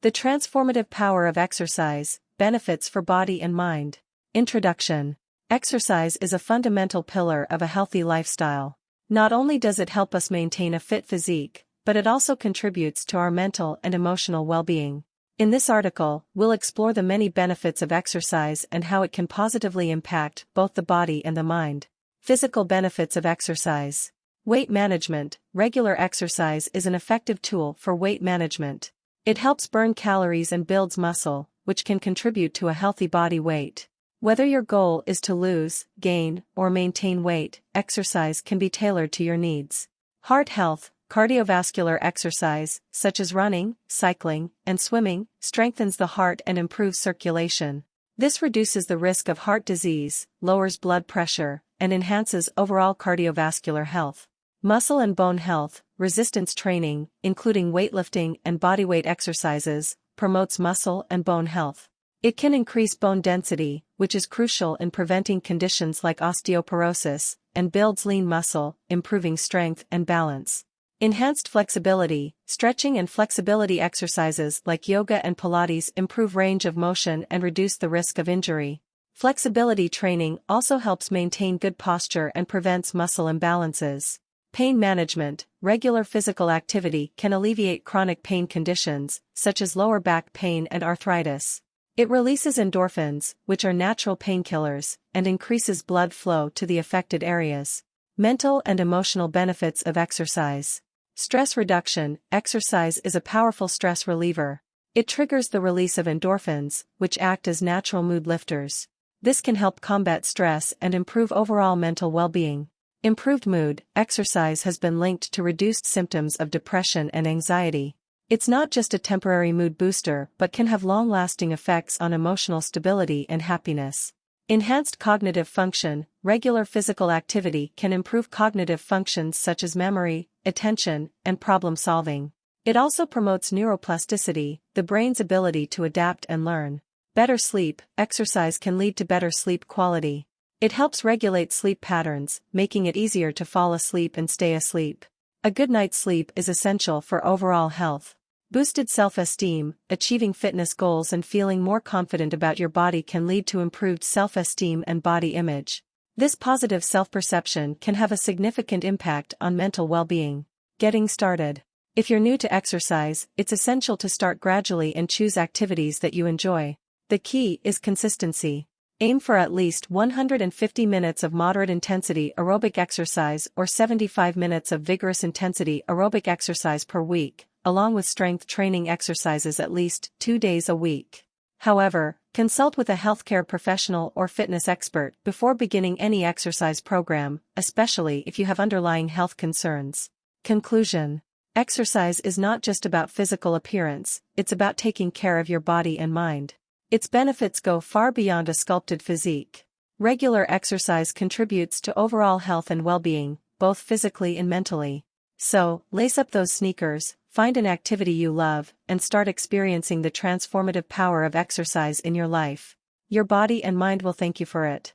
The transformative power of exercise, benefits for body and mind. Introduction. Exercise is a fundamental pillar of a healthy lifestyle. Not only does it help us maintain a fit physique, but it also contributes to our mental and emotional well-being. In this article, we'll explore the many benefits of exercise and how it can positively impact both the body and the mind. Physical benefits of exercise. Weight management. Regular exercise is an effective tool for weight management. It helps burn calories and builds muscle, which can contribute to a healthy body weight. Whether your goal is to lose, gain, or maintain weight, exercise can be tailored to your needs. Heart health. Cardiovascular exercise, such as running, cycling, and swimming, strengthens the heart and improves circulation. This reduces the risk of heart disease, lowers blood pressure, and enhances overall cardiovascular health. Muscle and bone health. Resistance training, including weightlifting and bodyweight exercises, promotes muscle and bone health. It can increase bone density, which is crucial in preventing conditions like osteoporosis, and builds lean muscle, improving strength and balance. Enhanced flexibility. Stretching and flexibility exercises like yoga and Pilates improve range of motion and reduce the risk of injury. Flexibility training also helps maintain good posture and prevents muscle imbalances. Pain management. Regular physical activity can alleviate chronic pain conditions, such as lower back pain and arthritis. It releases endorphins, which are natural painkillers, and increases blood flow to the affected areas. Mental and emotional benefits of exercise. Stress reduction. Exercise is a powerful stress reliever. It triggers the release of endorphins, which act as natural mood lifters. This can help combat stress and improve overall mental well-being. Improved mood. Exercise has been linked to reduced symptoms of depression and anxiety. It's not just a temporary mood booster but can have long-lasting effects on emotional stability and happiness. Enhanced cognitive function. Regular physical activity can improve cognitive functions such as memory, attention, and problem-solving. It also promotes neuroplasticity, the brain's ability to adapt and learn. Better sleep. Exercise can lead to better sleep quality. It helps regulate sleep patterns, making it easier to fall asleep and stay asleep. A good night's sleep is essential for overall health. Boosted self-esteem. Achieving fitness goals and feeling more confident about your body can lead to improved self-esteem and body image. This positive self-perception can have a significant impact on mental well-being. Getting started. If you're new to exercise, it's essential to start gradually and choose activities that you enjoy. The key is consistency. Aim for at least 150 minutes of moderate intensity aerobic exercise or 75 minutes of vigorous intensity aerobic exercise per week, along with strength training exercises at least 2 days a week. However, consult with a healthcare professional or fitness expert before beginning any exercise program, especially if you have underlying health concerns. Conclusion. Exercise is not just about physical appearance, it's about taking care of your body and mind. Its benefits go far beyond a sculpted physique. Regular exercise contributes to overall health and well-being, both physically and mentally. So, lace up those sneakers, find an activity you love, and start experiencing the transformative power of exercise in your life. Your body and mind will thank you for it.